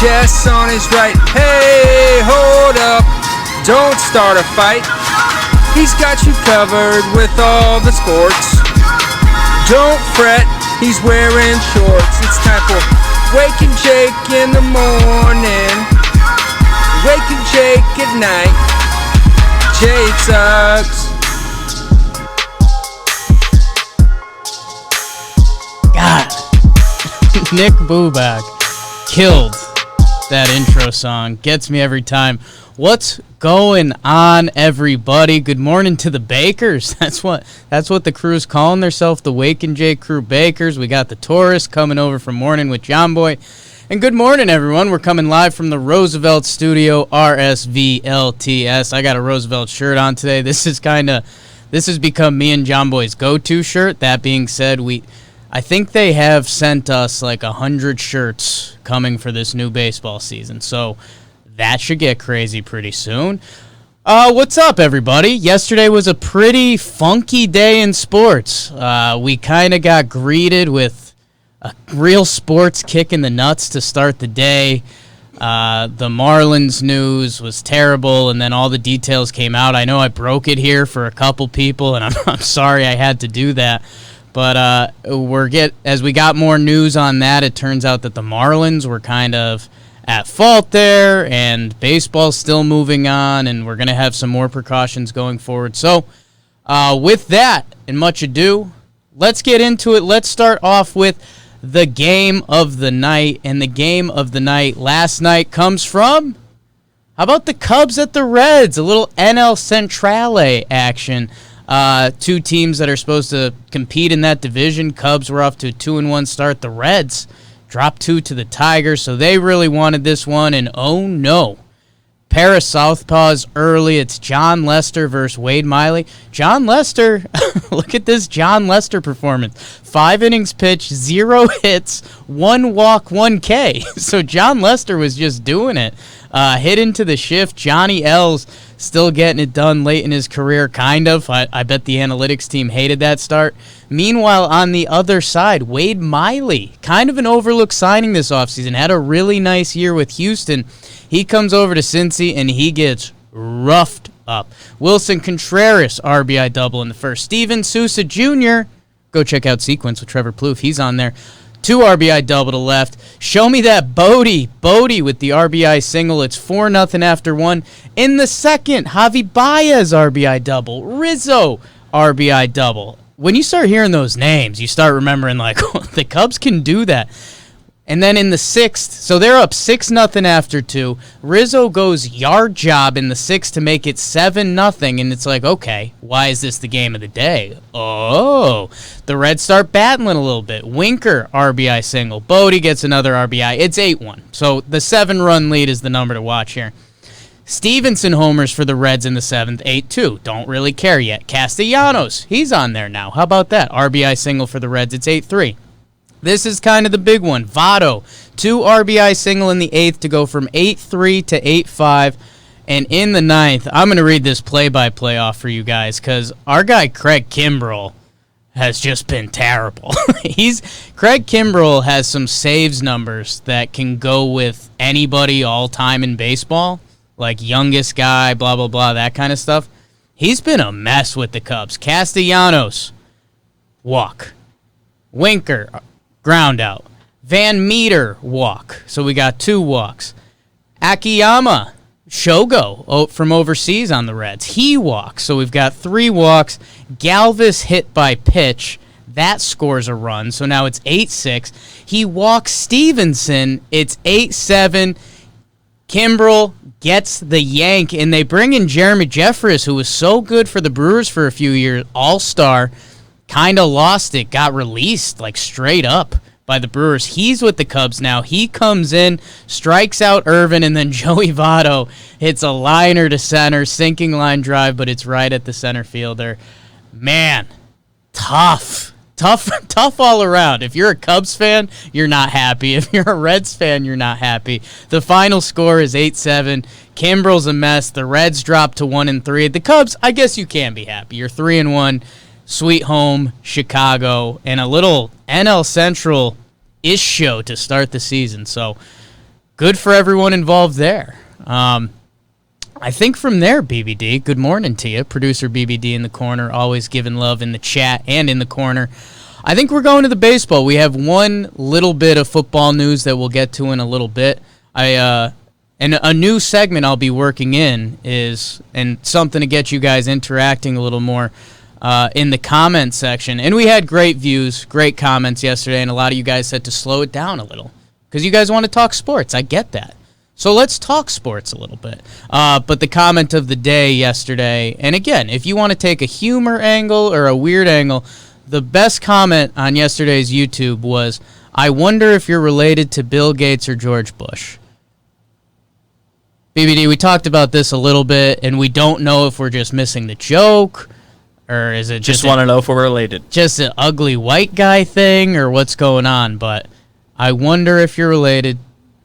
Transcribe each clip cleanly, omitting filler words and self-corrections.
Jess on his right. Hey, hold up, don't start a fight. He's got you covered with all the sports. Don't fret, he's wearing shorts. It's time for Wake and Jake in the morning, Wake and Jake at night. Jake sucks. God, Nick Bubak killed that intro song. Gets me every time. What's going on, everybody? Good morning to the Bakers. That's what the crew's calling themselves, the Wake and Jake crew Bakers. We got the tourists coming over from Morning with John Boy. And good morning, everyone. We're coming live from the Roosevelt Studio, RSVLTS. I got a Roosevelt shirt on today. This has become me and John Boy's go-to shirt. That being said, I think they have sent us like 100 shirts coming for this new baseball season. So that should get crazy pretty soon. What's up, everybody? Yesterday was a pretty funky day in sports. We kind of got greeted with a real sports kick in the nuts to start the day. The Marlins news was terrible, and then all the details came out. I know I broke it here for a couple people, and I'm sorry I had to do that. But as we got more news on that, it turns out that the Marlins were kind of at fault there, and baseball's still moving on, and we're going to have some more precautions going forward. So with that and much ado, let's get into it. Let's start off with the game of the night, and the game of the night last night comes from, how about the Cubs at the Reds? A little NL Centrale action. Two teams that are supposed to compete in that division. Cubs were off to a 2-1 start. The Reds dropped 2 to the Tigers, so they really wanted this one, and oh no. Pair of southpaws early. It's John Lester versus Wade Miley. John Lester, look at this John Lester performance. 5 innings pitched, 0 hits, 1 walk, 1 K. So John Lester was just doing it. Hit into the shift. Johnny L's still getting it done late in his career, kind of. I bet the analytics team hated that start. Meanwhile, on the other side, Wade Miley, kind of an overlooked signing this offseason, had a really nice year with Houston. He comes over to Cincy, and he gets roughed up. Wilson Contreras, RBI double in the first. Steven Souza Jr., go check out Sequence with Trevor Plouffe. He's on there. 2 RBI double to left. Show me that Bodie. Bodie with the RBI single. It's 4-0 after 1. In the second, Javi Baez RBI double. Rizzo RBI double. When you start hearing those names, you start remembering, like, the Cubs can do that. And then in the 6th, so they're up 6-0 after 2. Rizzo goes yard job in the 6th to make it 7-0, and it's like, okay, why is this the game of the day? Oh, the Reds start battling a little bit. Winker, RBI single. Bodie gets another RBI. It's 8-1, so the 7-run lead is the number to watch here. Stevenson homers for the Reds in the 7th, 8-2. Don't really care yet. Castellanos, he's on there now. How about that? RBI single for the Reds. It's 8-3. This is kind of the big one. Votto, 2 RBI single in the 8th to go from 8-3 to 8-5. And in the 9th, I'm going to read this play-by-play off for you guys because our guy Craig Kimbrell has just been terrible. Craig Kimbrell has some saves numbers that can go with anybody all-time in baseball, like youngest guy, blah, blah, blah, that kind of stuff. He's been a mess with the Cubs. Castellanos, walk. Winker, ground out. Van Meter, walk. So we got 2 walks. Akiyama, Shogo from overseas on the Reds. He walks. So we've got 3 walks. Galvis hit by pitch. That scores a run. So now it's 8-6. He walks Stevenson. It's 8-7. Kimbrell gets the yank, and they bring in Jeremy Jeffress, who was so good for the Brewers for a few years, all-star. Kind of lost it, got released like straight up by the Brewers. He's with the Cubs now. He comes in, strikes out Irvin, and then Joey Votto hits a liner to center, sinking line drive, but it's right at the center fielder. Man, tough all around. If you're a Cubs fan, you're not happy. If you're a Reds fan, you're not happy. The final score is 8-7. Kimbrell's a mess. The Reds drop to 1-3. The Cubs, I guess you can be happy. You're 3-1. Sweet home, Chicago, and a little NL Central-ish show to start the season. So good for everyone involved there. I think from there, BBD, good morning to you. Producer BBD in the corner, always giving love in the chat and in the corner. I think we're going to the baseball. We have one little bit of football news that we'll get to in a little bit. And a new segment I'll be working in is, and something to get you guys interacting a little more in the comment section. And we had great views, great comments yesterday, and a lot of you guys said to slow it down a little because you guys want to talk sports. I get that. So let's talk sports a little bit. But the comment of the day yesterday, and again, if you want to take a humor angle or a weird angle, the best comment on yesterday's YouTube was, I wonder if you're related to Bill Gates or George Bush. BBD, we talked about this a little bit, and we don't know if we're just missing the joke, or is it just want to know if we're related. Just an ugly white guy thing, or what's going on? But I wonder if you're related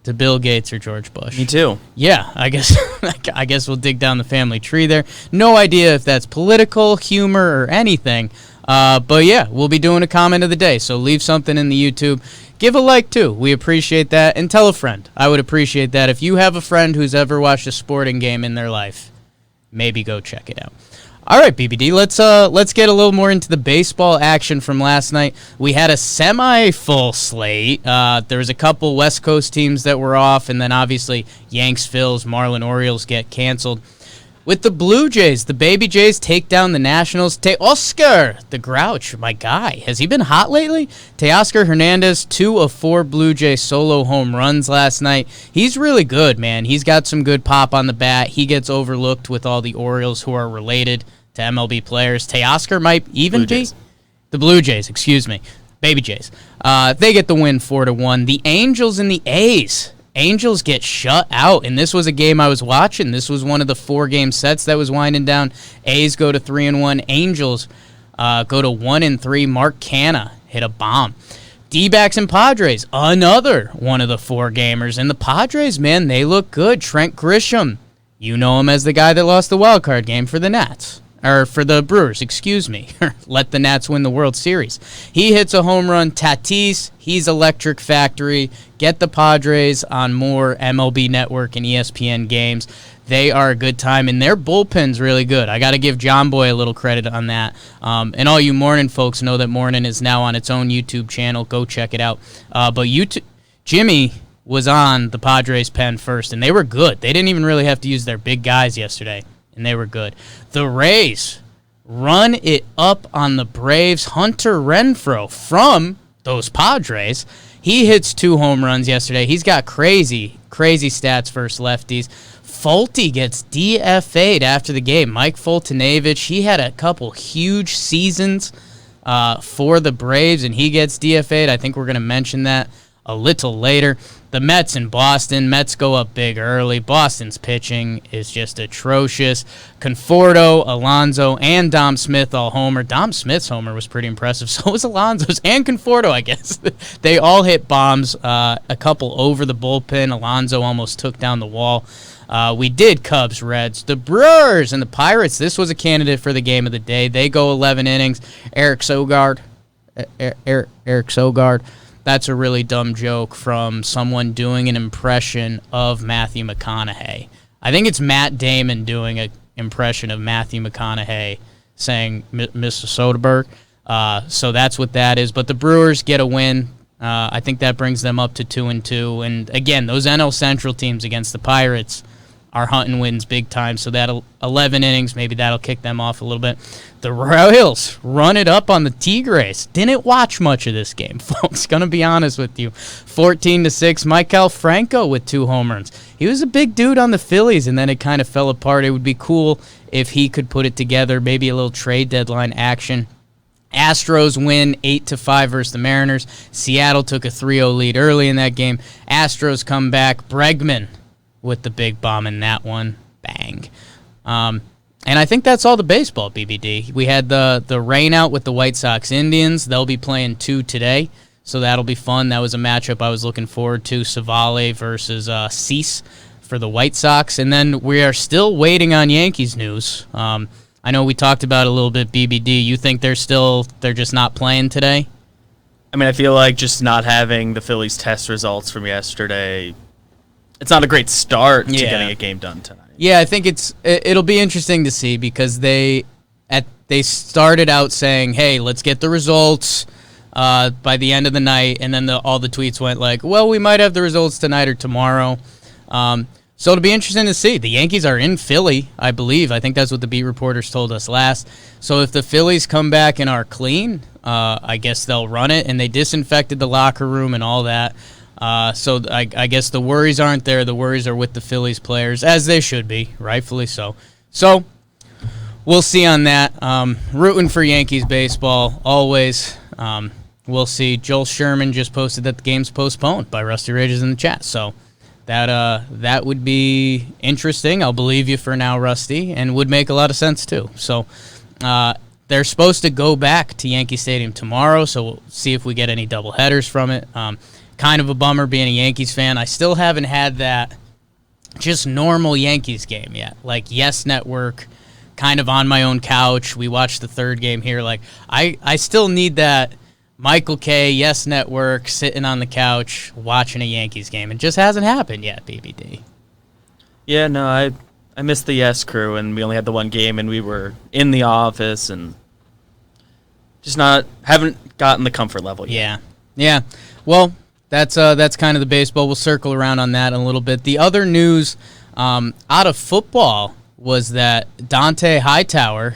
to Bill Gates or George Bush. Me too. Yeah, I guess we'll dig down the family tree there. No idea if that's political, humor, or anything. But yeah, we'll be doing a comment of the day, so leave something in the YouTube. Give a like, too. We appreciate that. And tell a friend. I would appreciate that. If you have a friend who's ever watched a sporting game in their life, maybe go check it out. All right, BBD, let's get a little more into the baseball action from last night. We had a semi-full slate. There was a couple West Coast teams that were off, and then obviously Yanks, Phils, Marlin, Orioles get canceled. With the Blue Jays, the Baby Jays take down the Nationals. Oscar, the Grouch, my guy. Has he been hot lately? Teoscar Hernandez, 2 of 4 Blue Jay solo home runs last night. He's really good, man. He's got some good pop on the bat. He gets overlooked with all the Orioles who are related to MLB players. Teoscar might even be the Blue Jays, excuse me. Baby Jays. They get the win 4-1. The Angels and the A's. Angels get shut out, and this was a game I was watching. This was one of the 4-game sets that was winding down. A's go to 3-1. Angels go to 1-3. Mark Canha hit a bomb. D-backs and Padres, another one of the 4-gamers. And the Padres, man, they look good. Trent Grisham, you know him as the guy that lost the wild card game for the Nats. Or for the Brewers, excuse me. Let the Nats win the World Series. He hits a home run. Tatis, he's electric factory. Get the Padres on more MLB Network and ESPN games. They are a good time, and their bullpen's really good. I got to give John Boy a little credit on that. And all you Morning folks know that Morning is now on its own YouTube channel. Go check it out. But Jimmy was on the Padres pen first, and they were good. They didn't even really have to use their big guys yesterday, and they were good. The Rays run it up on the Braves. Hunter Renfroe from those Padres, he hits 2 home runs yesterday. He's got crazy stats versus lefties. Fulte gets DFA'd after the game. Mike Fultonavich, he had a couple huge seasons for the Braves, and he gets DFA'd. I think we're going to mention that a little later. The Mets in Boston. Mets go up big early. Boston's pitching is just atrocious. Conforto, Alonso, and Dom Smith all homer. Dom Smith's homer was pretty impressive. So was Alonso's and Conforto, I guess. They all hit bombs, a couple over the bullpen. Alonso almost took down the wall. We did Cubs, Reds. The Brewers and the Pirates, this was a candidate for the game of the day. They go 11 innings. Eric Sogard. That's a really dumb joke from someone doing an impression of Matthew McConaughey. I think it's Matt Damon doing an impression of Matthew McConaughey saying Mr. Soderbergh. So that's what that is. But the Brewers get a win. I think that brings them up to 2-2. And again, those NL Central teams against the Pirates are hunting wins big time. So that 11 innings, maybe that'll kick them off a little bit. The Royals run it up on the Tigres. Didn't watch much of this game, folks. Gonna be honest with you. 14-6. Maikel Franco with 2 home runs. He was a big dude on the Phillies, and then it kind of fell apart. It would be cool if he could put it together. Maybe a little trade deadline action. Astros win 8-5 versus the Mariners. Seattle took a 3-0 lead early in that game. Astros come back. Bregman with the big bomb in that one. Bang. And I think that's all the baseball, BBD. We had the rain out with the White Sox Indians. They'll be playing 2 today, so that'll be fun. That was a matchup I was looking forward to, Savale versus Cease for the White Sox. And then we are still waiting on Yankees news. I know we talked about it a little bit, BBD. You think they're just not playing today? I mean, I feel like just not having the Phillies test results from yesterday it's not a great start to getting a game done tonight. Yeah, I think it'll be interesting to see because they started out saying, "Hey, let's get the results by the end of the night," and then all the tweets went like, "Well, we might have the results tonight or tomorrow." So it'll be interesting to see. The Yankees are in Philly, I believe. I think that's what the beat reporters told us last. So if the Phillies come back and are clean, I guess they'll run it, and they disinfected the locker room and all that. So I guess the worries aren't there. The worries are with the Phillies players, as they should be, rightfully so. So we'll see on that. Rooting for Yankees baseball, always. We'll see. Joel Sherman just posted that the game's postponed by Rusty Rages in the chat. So that would be interesting. I'll believe you for now, Rusty, and would make a lot of sense too. So they're supposed to go back to Yankee Stadium tomorrow, so we'll see if we get any double headers from it. Kind of a bummer being a Yankees fan. I still haven't had that just normal Yankees game yet. Like Yes Network, kind of on my own couch. We watched the third game here. Like I still need that Michael K, Yes Network, sitting on the couch watching a Yankees game. It just hasn't happened yet, BBD. Yeah, no, I missed the Yes crew, and we only had the one game, and we were in the office, and just haven't gotten the comfort level yet. Yeah. Well, that's kind of the baseball. We'll circle around on that in a little bit. The other news out of football was that Dante Hightower,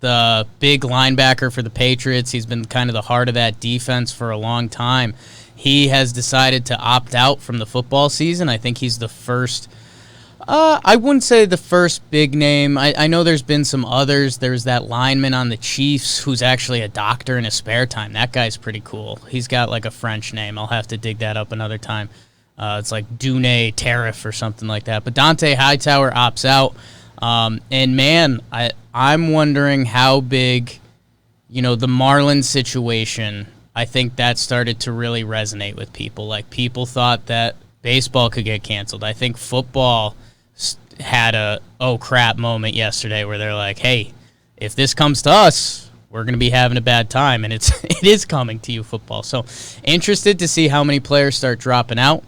the big linebacker for the Patriots, he's been kind of the heart of that defense for a long time. He has decided to opt out from the football season. I think he's the first, I wouldn't say the first big name. I know there's been some others. There's that lineman on the Chiefs who's actually a doctor in his spare time. That guy's pretty cool. He's got like a French name. I'll have to dig that up another time. It's like Dune Tariff or something like that. But Dante Hightower opts out. And man, I'm wondering how big, the Marlins situation, I think that started to really resonate with people. Like people thought that baseball could get canceled. I think football had a oh crap moment yesterday where they're like, hey, if this comes to us, we're going to be having a bad time, and it is coming to you, football. So interested to see how many players start dropping out.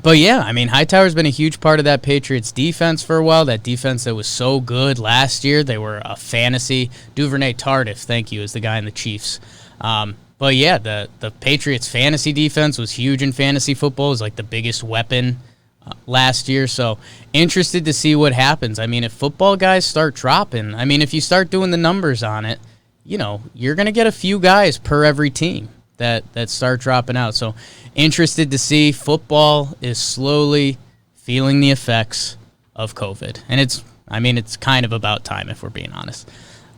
But yeah, I mean, Hightower's been a huge part of that Patriots defense for a while. That defense that was so good last year. They were a fantasy. Duvernay Tardif, thank you, is the guy in the Chiefs. But yeah, the Patriots fantasy defense was huge in fantasy football. It was like the biggest weapon last year. So interested to see what happens. I mean, if football guys start dropping, I mean, if you start doing the numbers on it, you're going to get a few guys per every team that start dropping out. So interested to see. Football is slowly feeling the effects of COVID. And it's kind of about time, if we're being honest.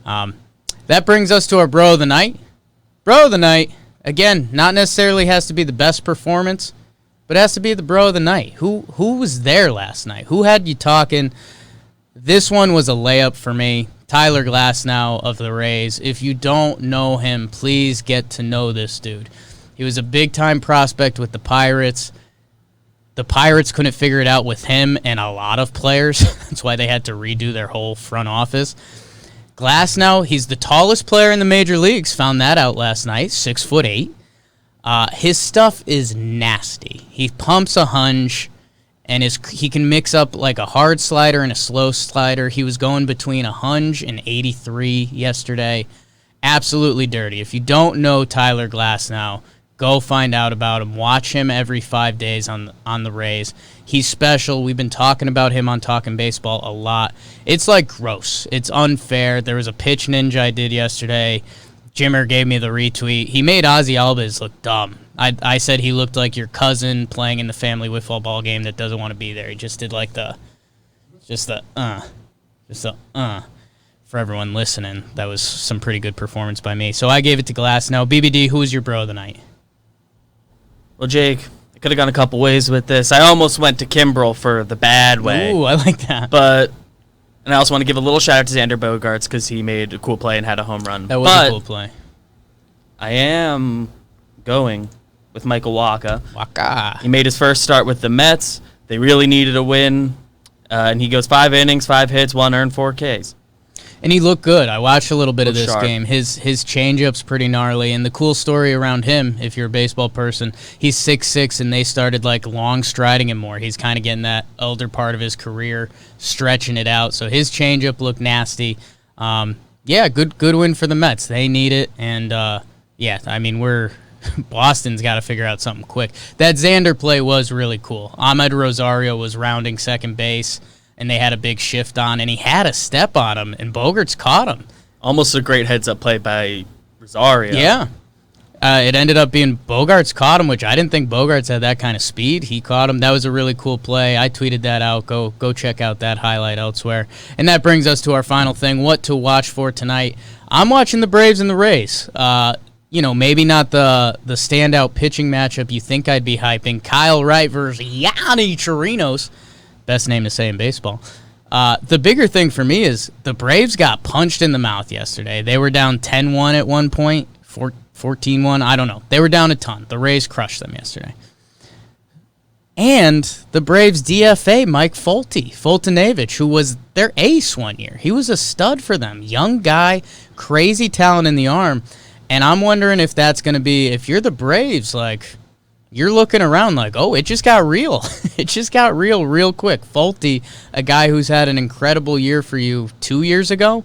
That brings us to our Bro of the Night. Bro of the Night, again, not necessarily has to be the best performance, but it has to be the Bro of the Night. Who was there last night? Who had you talking? This one was a layup for me. Tyler Glasnow of the Rays. If you don't know him, please get to know this dude. He was a big-time prospect with the Pirates. The Pirates couldn't figure it out with him and a lot of players. That's why they had to redo their whole front office. Glasnow, he's the tallest player in the major leagues. Found that out last night, 6'8". His stuff is nasty. He pumps a hunch, and he can mix up like a hard slider and a slow slider. He was going between a hunch and 83 yesterday. Absolutely dirty. If you don't know Tyler Glasnow, go find out about him. Watch him every 5 days on the Rays. He's special. We've been talking about him on Talking Baseball a lot. It's like gross. It's unfair. There was a pitch ninja I did yesterday. Jimmer gave me the retweet. He made Ozzy Albiz look dumb. I said he looked like your cousin playing in the family wiffle ball game that doesn't want to be there. He just did like for everyone listening. That was some pretty good performance by me. So I gave it to Glasnow. BBD, who was your Bro of the Night? Well, Jake, I could have gone a couple ways with this. I almost went to Kimbrel for the bad way. Ooh, I like that. And I also want to give a little shout out to Xander Bogaerts because he made a cool play and had a home run. That was a cool play. I am going with Michael Wacha. Wacha. He made his first start with the Mets. They really needed a win. And he goes 5 innings, 5 hits, 1 earned, 4 Ks. And he looked good. I watched a little bit of Looked this sharp. game. His changeup's pretty gnarly. And the cool story around him, if you're a baseball person, he's 6'6", and they started like long striding him more. He's kind of getting that older part of his career, stretching it out. So his changeup looked nasty. Yeah, good win for the Mets. They need it. And yeah, I mean Boston's got to figure out something quick. That Xander play was really cool. Ahmed Rosario was rounding second base, and they had a big shift on, and he had a step on him, and Bogarts caught him. Almost a great heads-up play by Rosario. Yeah. It ended up being Bogarts caught him, which I didn't think Bogarts had that kind of speed. He caught him. That was a really cool play. I tweeted that out. Go check out that highlight elsewhere. And that brings us to our final thing, what to watch for tonight. I'm watching the Braves and the Rays. Maybe not the standout pitching matchup you think I'd be hyping. Kyle Wright versus Yanni Chirinos. Best name to say in baseball. The bigger thing for me is the Braves got punched in the mouth yesterday. They were down 10-1 at one point, 14-1. I don't know. They were down a ton. The Rays crushed them yesterday. And the Braves DFA Mike Foltynewicz, who was their ace one year. He was a stud for them. Young guy, crazy talent in the arm. And I'm wondering if that's going to be, if you're the Braves, like, you're looking around like, oh, it just got real. It just got real quick. Folty, a guy who's had an incredible year for you 2 years ago,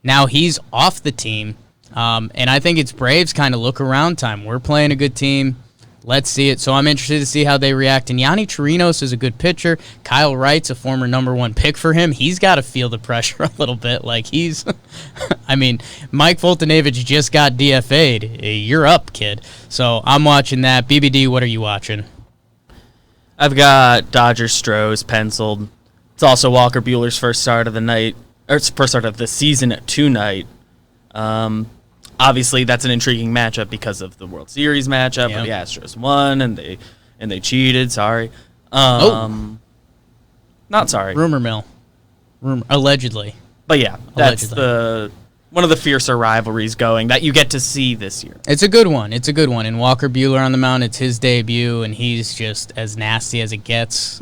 now he's off the team. And I think it's Braves kind of look around time. We're playing a good team. Let's see it. So I'm interested to see how they react. And Yanni Chirinos is a good pitcher. Kyle Wright's a former #1 pick for him. He's got to feel the pressure a little bit. Like Mike Foltynewicz just got DFA'd. You're up, kid. So I'm watching that. BBD, what are you watching? I've got Dodgers Stros penciled. It's also Walker Buehler's first start of the night, or it's first start of the season tonight. Obviously, that's an intriguing matchup because of the World Series matchup where the Astros won and they cheated. Sorry, not sorry. Rumor mill, allegedly. But yeah, that's one of the fiercer rivalries going that you get to see this year. It's a good one. And Walker Buehler on the mound, it's his debut, and he's just as nasty as it gets.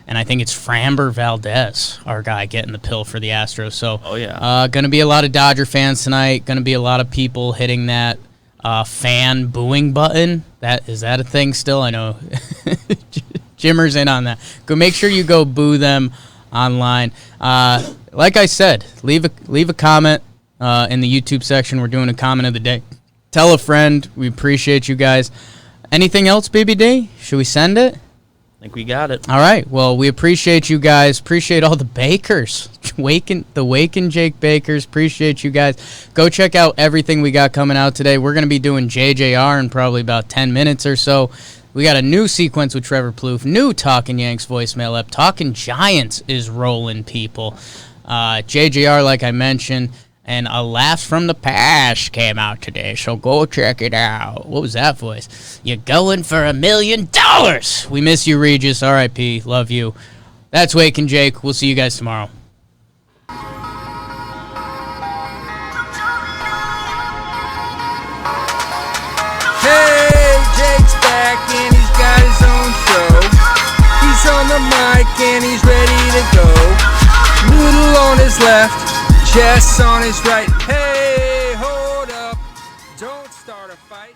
And I think it's Framber Valdez, our guy, getting the pill for the Astros. So, going to be a lot of Dodger fans tonight. Going to be a lot of people hitting that fan booing button. Is that a thing still? I know Jimmer's in on that. Go make sure you go boo them online. Like I said, leave a comment in the YouTube section. We're doing a comment of the day. Tell a friend. We appreciate you guys. Anything else, BBD? Should we send it? I think we got it. All right. Well, we appreciate you guys. Appreciate all the bakers. Wake and Jake Bakers. Appreciate you guys. Go check out everything we got coming out today. We're going to be doing JJR in probably about 10 minutes or so. We got a new sequence with Trevor Plouffe. New Talking Yanks voicemail app. Talking Giants is rolling, people. JJR, like I mentioned. And a Laughs from the Past came out today, so go check it out. What was that voice? You're going for $1 million. We miss you, Regis. R.I.P. Love you. That's Wake and Jake. We'll see you guys tomorrow. Hey, Jake's back and he's got his own show. He's on the mic and he's ready to go. Noodle on his left, Jess on his right. Hey, hold up, don't start a fight.